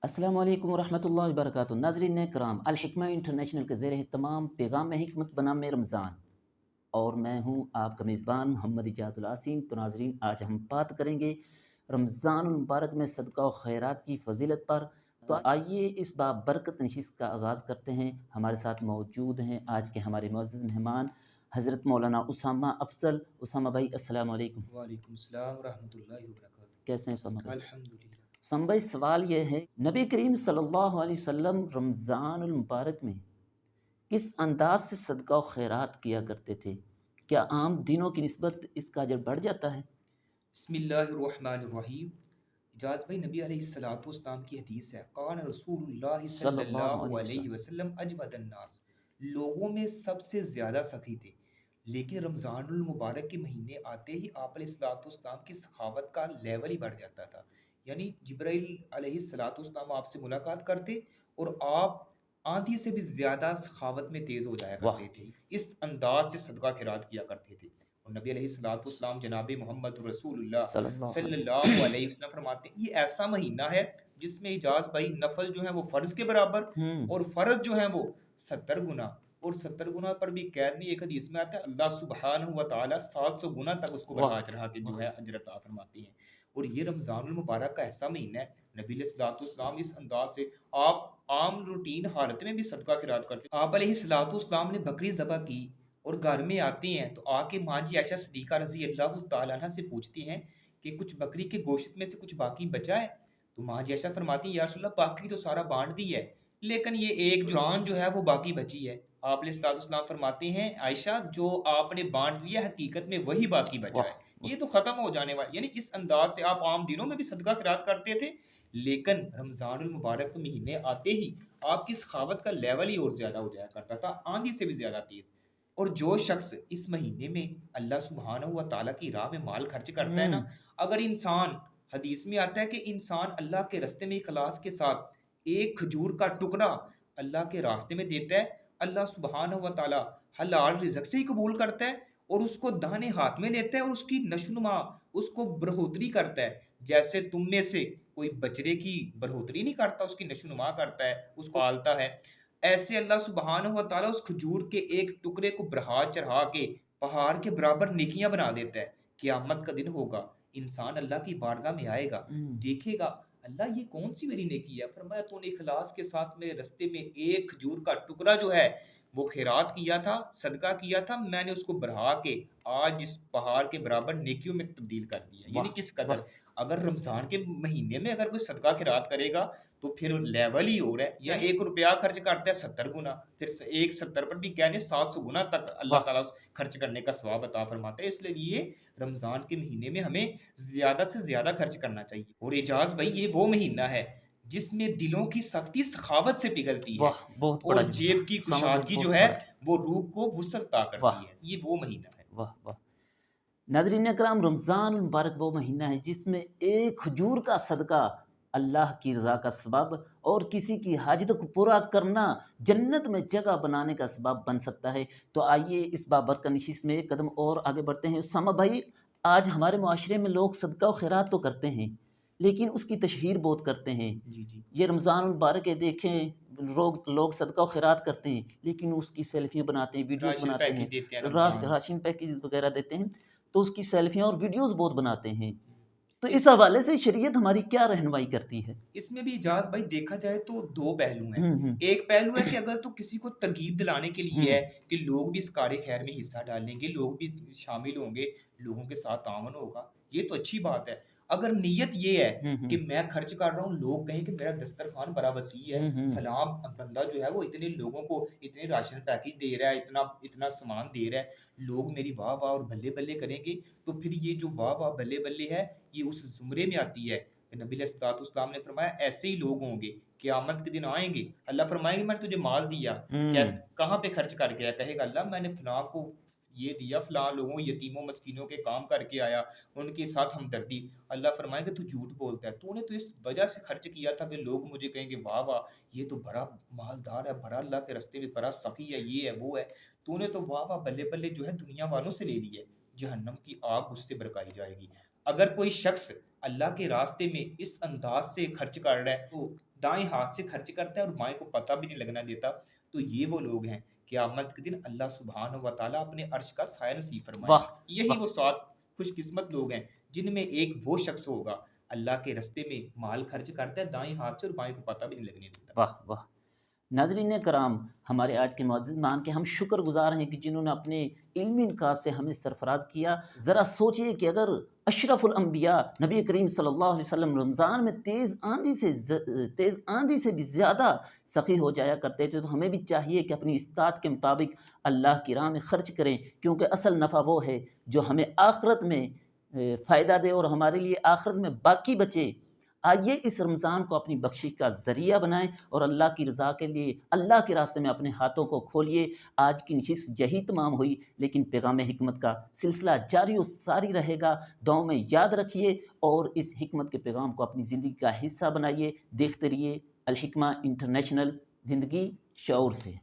अस्सलाम वालेकुम रहमतुल्लाहि व बरकातुहू। नाज़रीन कराम, अल हिकमा इंटरनेशनल के ज़ेर एहतमाम पैगाम हिकमत बनाम रमज़ान और मैं हूँ आपका मेज़बान मोहम्मद इजाज़ुल आसिम। तो नाज़रीन, आज हम बात करेंगे रमज़ान मुबारक में सदका और खैरात की फ़जीलत पर। तो आइए इस बाबरकत नशिस्त का आगाज़ करते हैं। हमारे साथ मौजूद हैं आज के हमारे मुअज़्ज़ज़ मेहमान हज़रत मौलाना उसामा अफ़ज़ल। उसामा भाई, अस्सलाम वालेकुम। वालेकुम सलाम रहमतुल्लाहि व बरकातहू। कैसे हैं उसामा भाई? अल्हम्दुलिल्लाह। उसामा भाई, सवाल ये है, नबी करीम सल्लल्लाहु अलैहि वसल्लम रमज़ानुल मुबारक में किस अंदाज से सदका और खैरात किया करते थे? क्या आम दिनों की निस्बत इसका अजर बढ़ जाता है? बिस्मिल्लाहिर्रहमानिर्रहीम। इजाज़ भाई, नबी अलैहिस्सलातु वस्सलाम की हदीस है, कान रसूलुल्लाह सल्लल्लाहु सल्लल्लाहु अलैहि अलैहि वसल्लम। वसल्लम अजवदन नास, लोगों में सबसे ज़्यादा सखी थे। लेकिन रमज़ानुल मुबारक के महीने आते ही आप अलैहिस्सलातु वस्सलाम की सखावत का लेवल ही बढ़ जाता था। यानी जिब्राइल अलैहिस्सलातु वस्सलाम आपसे मुलाकात करते और आप आंधी से भी ज़्यादा सखावत में तेज़ हो जाया वाह! करते थे। इस अंदाज से सदका खैरात किया करते थे। और नबी अलैहिस्सलातु वस्सलाम जनाब मोहम्मद रसूलुल्लाह सल्लल्लाहु अलैहि वसल्लम। सल्लल्लाहु अलैहि वसल्लम फरमाते हैं, ये ऐसा महीना है जिसमें इजाज़ भाई नफल जो है वो फ़र्ज़ के बराबर हुँ। और फ़र्ज़ जो है वो 70 गुना, और 70 गुना पर भी कैद नहीं। एक हदीस में आता है अल्लाह सुब्हानहु व तआला 700 गुना तक उसको वाह! बढ़ा-चढ़ा के जो वाह! है अजर अता फरमाते हैं। और ये रमज़ानुल मुबारक का ऐसा महीना है, नबी अलैहिस्सलातु वस्सलाम इस अंदाज़ से आप आम रूटीन हालत में भी सदका खैरात करते। आप अलैहिस्सलातु वस्सलाम ने बकरी ज़बह की और घर में आते हैं तो आके माँ जी आयशा सिद्दीक़ा रज़ी अल्लाह तआला अन्हा से पूछती हैं कि कुछ बकरी के गोश्त में से कुछ बाकी बचा है? तो माँ जी आयशा फरमाती हैं, या रसूल अल्लाह, बाकी तो सारा बाँट दी है, लेकिन ये एक जान जो है वो बाकी बची है। आप अलैहिस्सलाम फरमाते हैं, आयशा, जो आपने बाँट दिया हकीकत में वही बाकी बचा वाह! है, वाह! ये तो ख़त्म हो जाने वाला। यानी इस अंदाज़ से आप आम दिनों में भी सदका खैरात करते थे, लेकिन रमज़ानुल मुबारक के महीने आते ही आपकी सखावत का लेवल ही और ज़्यादा हो जाया करता था, आंधी से भी ज़्यादा तेज़। और जो शख्स इस महीने में अल्लाह सुब्हानहु व तआला की राह में माल खर्च करता है हुँ। ना, अगर इंसान, हदीस में आता है कि इंसान अल्लाह के रास्ते में इखलास के साथ एक खजूर का टुकड़ा अल्लाह के रास्ते में देता है, अल्लाह सुब्हानहु व तआला हलाल रिज़्क से ही कबूल करता है और उसको दाहिने हाथ में लेता है और उसकी नशोनुमा, उसको बढ़ोतरी करता है। जैसे तुम में से कोई बछड़े की बढ़ोतरी नहीं करता, उसकी नशोनुमा करता है, उसको पालता है, ऐसे अल्लाह सुब्हानहु व तआला उस खजूर के एक टुकड़े को बढ़ा चढ़ा के पहाड़ के बराबर नेकियां बना देता है। क़यामत का दिन होगा, इंसान अल्लाह की बारगाह में आएगा, हुँ। देखेगा, अल्लाह ये कौन सी मेरी नेकी है? फरमाया, तूने इखलास के साथ मेरे रास्ते में एक खजूर का टुकड़ा जो है वो खैरात किया था, सदका किया था, मैंने उसको बढ़ा के आज इस पहाड़ के बराबर नेकियों में तब्दील कर दिया। यानी वाह! किस वाह! कदर, अगर रमज़ान के महीने में अगर कोई सदका खैरात करेगा तो फिर लेवल ही और है। या यानी 1 रुपया खर्च करता है 70 गुना, फिर स एक 70 पर भी कहने 700 गुना तक अल्लाह वाह! ताला उस खर्च करने का सवाब अता फरमाता है। इसलिए रमज़ान के महीने में हमें ज़्यादा से ज़्यादा खर्च करना चाहिए। और एजाज़ भाई, ये वो महीना है जिसमें दिलों की सख्ती सखावत से पिघलती है वाह! बहुत बड़ा और जुमला। जेब की उसामा भाई, कुशादगी जो बहुत है बड़ा। वो रूह को वुसअत अता वाह! करती है। ये वो महीना है। वाह! वाह! नाज़रीन इकराम, रमज़ान मुबारक वो महीना है जिसमें एक खजूर का सदका अल्लाह की रज़ा का सबब और किसी की हाजत को पूरा करना जन्नत में जगह बनाने का सबब बन सकता है। तो आइए इस बाबत का नशिश में एक कदम और आगे बढ़ते हैं। उसामा भाई, आज हमारे मुआशरे में लोग सदका और खैरात तो करते हैं, लेकिन उसकी तशहीर बहुत करते हैं। जी, जी। ये रमज़ान मुबारक है, देखें लोग लोग सदका और खैरात करते हैं, लेकिन उसकी सेल्फी बनाते हैं, वीडियोज़ राशन बनाते पैकेज हैं, देते हैं रमज़ान में। राशन पैकेज वगैरह देते हैं, तो उसकी सेल्फियाँ और वीडियोज़ बहुत बनाते हैं। तो इस इस हवाले से शरीयत हमारी क्या रहनुमाई करती है? इसमें भी इजाज़ भाई, देखा जाए तो 2 पहलू हैं। हुँ, हुँ। एक पहलू है कि अगर तो किसी को तरगीब दिलाने के लिए हुँ। है कि लोग भी इस कार्य खैर में हिस्सा डालेंगे, लोग भी शामिल होंगे, लोगों के साथ तावन होगा, ये तो अच्छी बात है। अगर नीयत ये है हुँ, कि हुँ। मैं खर्च कर रहा हूँ, लोग कहें कि मेरा दस्तरखान बड़ा वसी है, हुँ, हुँ। फलाँ बंदा जो है वो इतने लोगों को इतने राशन पैकेज दे रहा है, इतना इतना सामान दे रहा है, लोग मेरी वाह-वाह और बल्ले-बल्ले करेंगे, तो फिर ये जो वाह-वाह, बल्ले-बल्ले है, ये उस ज़ुमरे में आती है। नबी अलैहिस्सलाम ने फरमाया, ऐसे ही लोग होंगे, क़यामत के दिन आएँगे, अल्लाह फरमाएँगे, मैंने तुझे माल दिया, हुँ। कहाँ पे खर्च कर गया? कहेगा, अल्लाह मैंने फलाँ को ये दिया, फलाँ लोगों यतीमों मस्कीनों के काम करके आया, उनके साथ हमदर्दी। अल्लाह फरमाएँगे, तू झूठ बोलता है, तूने तो इस वजह से खर्च किया था कि लोग मुझे कहेंगे, वाह वाह, ये तो बड़ा मालदार है, बड़ा अल्लाह के रास्ते में बड़ा सखी है, ये है, वो है। तूने तो वाह वाह, बल्ले बल्ले जो है दुनिया वालों से ले ली है, जहन्नम की आग उससे बरकाई जाएगी। अगर कोई शख्स अल्लाह के रास्ते में इस अंदाज से खर्च कर रहा है, तो दाएँ हाथ से खर्च करता है और बाएँ को पता भी नहीं लगने देता, तो ये वो लोग हैं, क़यामत के दिन अल्लाह सुब्हानहू व तआला अपने अर्श का साया नसीब वाह! फरमाएगा। यही वाह! वो 7 खुशकिस्मत लोग हैं, जिनमें एक वो शख्स होगा, अल्लाह के रास्ते में माल खर्च करता है दाएँ हाथ से और बाएँ को पता भी नहीं लगने देता। वाह! वाह! नाज़रीन कराम, हमारे आज के मुअज़्ज़िज़ मान के हम शुक्रगुज़ार हैं कि जिन्होंने अपने इल्मी इनक़ाद से हमें सरफ़राज़ किया। ज़रा सोचिए कि अगर अशरफुल अंबिया नबी करीम सल्लल्लाहु अलैहि वसल्लम रमज़ान में तेज़ आंधी से भी ज़्यादा सख़ी हो जाया करते थे, तो हमें भी चाहिए कि अपनी इस्तात के मुताबिक अल्लाह की राह में ख़र्च करें, क्योंकि असल नफ़ा वो है जो हमें आख़िरत में फ़ायदा दे और हमारे लिए आख़िरत में बाकी बचे। आइए इस रमज़ान को अपनी बख्शिश का ज़रिया बनाएँ और अल्लाह की रज़ा के लिए अल्लाह के रास्ते में अपने हाथों को खोलिए। आज की नशिस्त यही तमाम हुई, लेकिन पैगाम हिकमत का सिलसिला जारी और सारी रहेगा। दुआओं में याद रखिए और इस हिकमत के पैगाम को अपनी ज़िंदगी का हिस्सा बनाइए। देखते रहिए अल हिकमा इंटरनेशनल, ज़िंदगी शऊर से।